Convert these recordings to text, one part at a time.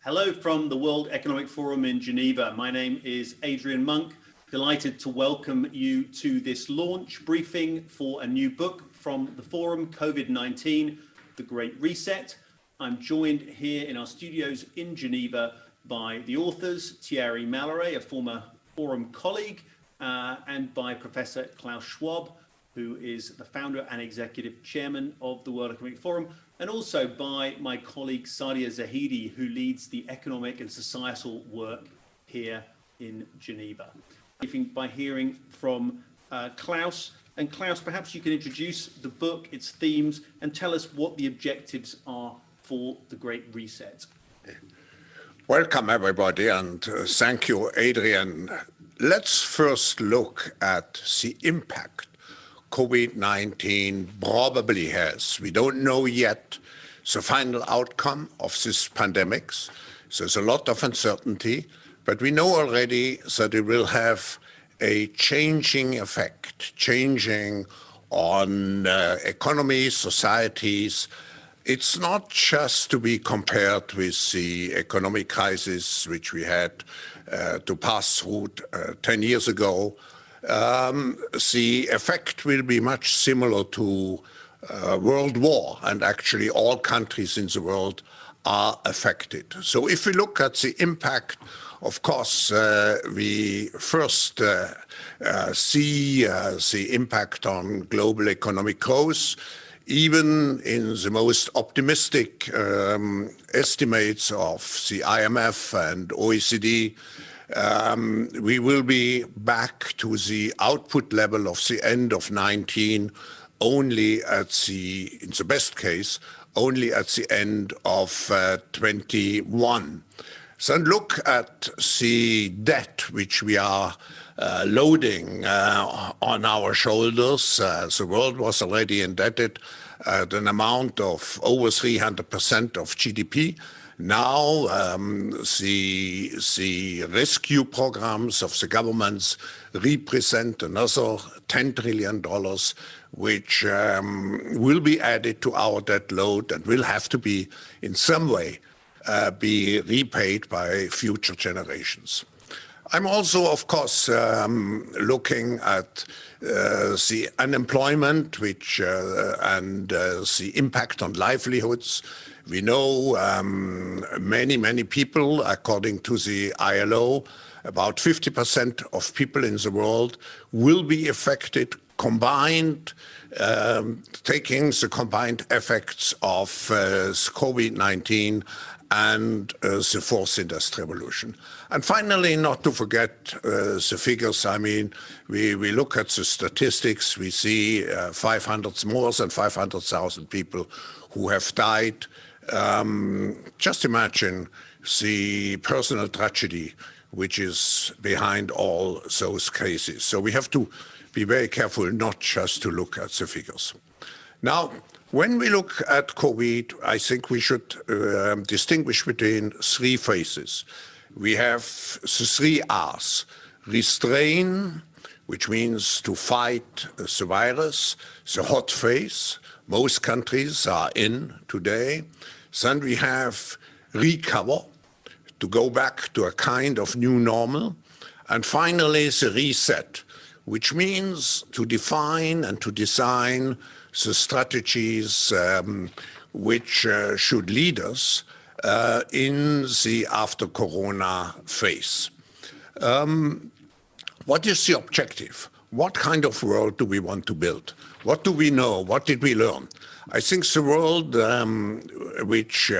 Hello from the World Economic Forum in Geneva. My name is Adrian Monk. Delighted to welcome you to this launch briefing for a new book from the forum, COVID-19, The Great Reset. I'm joined here in our studios in Geneva by the authors, Thierry Malloret, a former forum colleague, and by Professor Klaus Schwab, who is the founder and executive chairman of the World Economic Forum, and also by my colleague Sadia Zahidi, who leads the economic and societal work here in Geneva. By hearing from Klaus. And Klaus, perhaps you can introduce the book, its themes, and tell us what the objectives are for the Great Reset. Welcome, everybody, and thank you, Adrian. Let's first look at the impact COVID-19 probably has. We don't know yet the final outcome of this pandemic. So there's a lot of uncertainty, but we know already that it will have a changing effect, changing on economies, societies. It's not just to be compared with the economic crisis which we had to pass through 10 years ago. The effect will be much similar to World War, and actually all countries in the world are affected. So if we look at the impact, of course, we first see the impact on global economic growth. Even in the most optimistic estimates of the IMF and OECD, we will be back to the output level of the end of 19 only at the, in the best case, only at the end of 21. So look at the debt which we are loading on our shoulders. The world was already indebted at an amount of over 300% of GDP. Now, the rescue programs of the governments represent another $10 trillion, which will be added to our debt load and will have to be, in some way, be repaid by future generations. I'm also, of course, looking at the unemployment, which and the impact on livelihoods. We know many people, according to the ILO, about 50% of people in the world will be affected, combined, taking the combined effects of COVID-19 and the fourth industrial revolution. And finally, not to forget the figures. I mean, we look at the statistics, we see more than 500,000 people who have died. Just imagine the personal tragedy which is behind all those cases. So we have to be very careful not just to look at the figures. Now, when we look at COVID, I think we should distinguish between three phases. We have the three R's: restrain, which means to fight the virus, the hot phase. Most countries are in today. Then we have recover, to go back to a kind of new normal. And finally, the reset, which means to define and to design the strategies which should lead us in the after-corona phase. What is the objective? What kind of world do we want to build? What do we know? What did we learn? I think the world which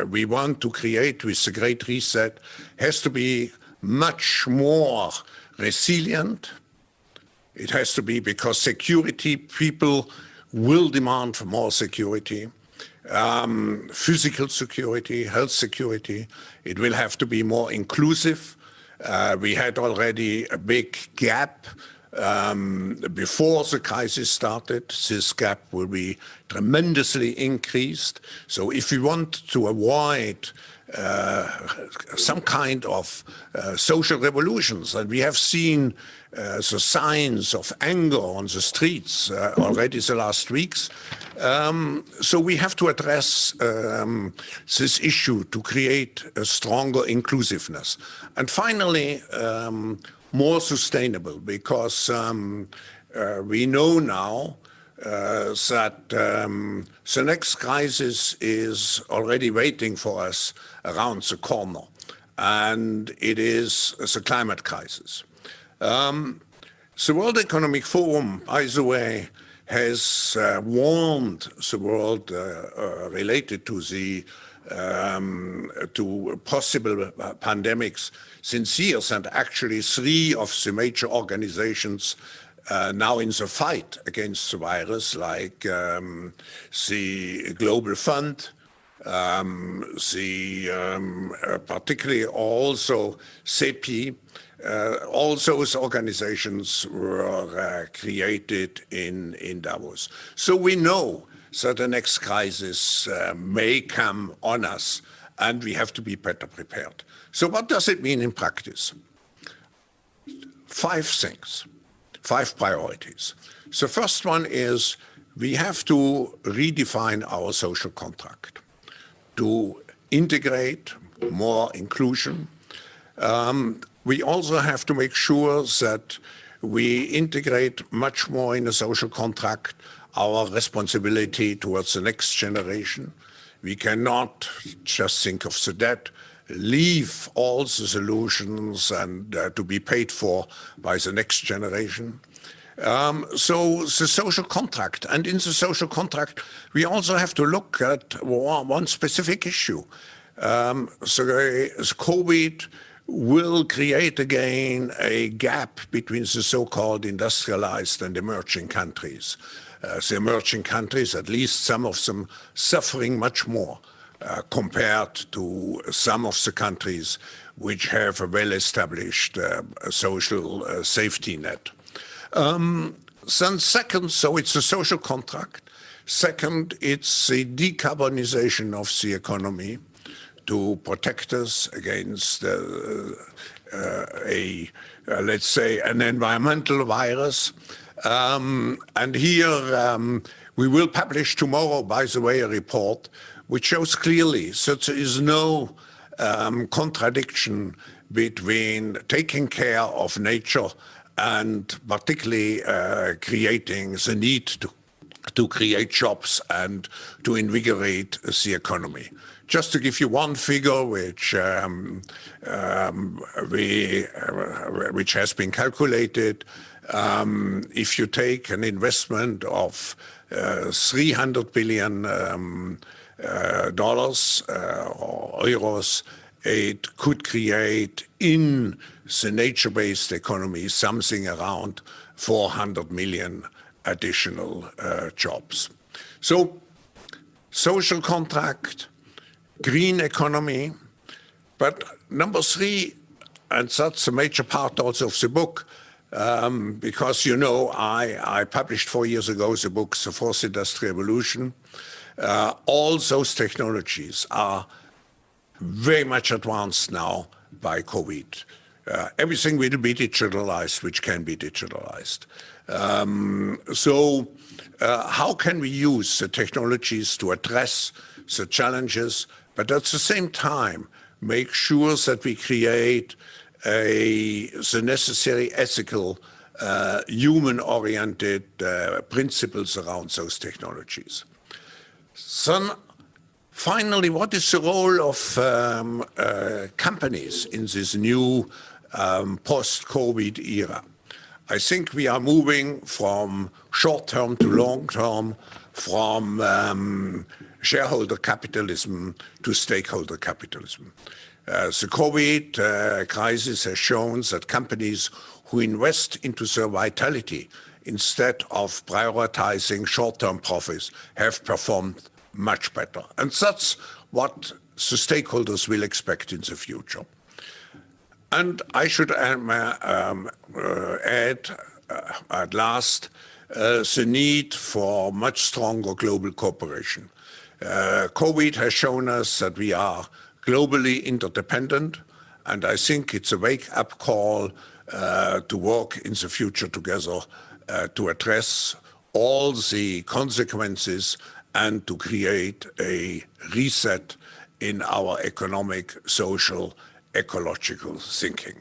we want to create with the Great Reset has to be much more resilient. It has to be because security, people will demand for more security, physical security, health security. It will have to be more inclusive. We had already a big gap before the crisis started. This gap will be tremendously increased. So if we want to avoid some kind of social revolutions, and we have seen the signs of anger on the streets already the last weeks. So we have to address this issue to create a stronger inclusiveness. And finally, more sustainable, because we know now that the next crisis is already waiting for us around the corner, and it is the climate crisis. The World Economic Forum, by the way, has warned the world related to the to possible pandemics since years, and actually 3 of the major organizations now in the fight against the virus, like the Global Fund, particularly also CEPI. All those organizations were created in Davos. So we know that the next crisis may come on us, and we have to be better prepared. So what does it mean in practice? 5 things, 5 priorities. The first one is we have to redefine our social contract to integrate more inclusion. We also have to make sure that we integrate much more in the social contract our responsibility towards the next generation. We cannot just think of the debt, leave all the solutions and to be paid for by the next generation. So the social contract, and in the social contract, we also have to look at one specific issue. So COVID will create again a gap between the so-called industrialized and emerging countries. The emerging countries, at least some of them, suffering much more compared to some of the countries which have a well-established social safety net. Then second, so it's a social contract. Second, it's the decarbonization of the economy to protect us against let's say, an environmental virus. And here we will publish tomorrow, by the way, a report which shows clearly that there is no contradiction between taking care of nature and particularly creating the need to create jobs and to invigorate the economy. Just to give you one figure which has been calculated, if you take an investment of $300 billion dollars or euros, it could create in the nature-based economy something around 400 million additional jobs. So, social contract, green economy, but number 3, and that's a major part also of the book, because, you know, I published 4 years ago the book, The Fourth Industrial Revolution. All those technologies are very much advanced now by COVID. Everything will be digitalized, which can be digitalized. So how can we use the technologies to address the challenges, but at the same time make sure that we create the necessary ethical, human-oriented principles around those technologies. Then, finally, what is the role of companies in this new post-COVID era? I think we are moving from short-term to long-term, from shareholder capitalism to stakeholder capitalism. The COVID crisis has shown that companies who invest into their vitality instead of prioritizing short-term profits have performed much better. And that's what the stakeholders will expect in the future. And I should add at last the need for much stronger global cooperation. COVID has shown us that we are globally interdependent, and I think it's a wake-up call to work in the future together to address all the consequences and to create a reset in our economic, social, ecological thinking.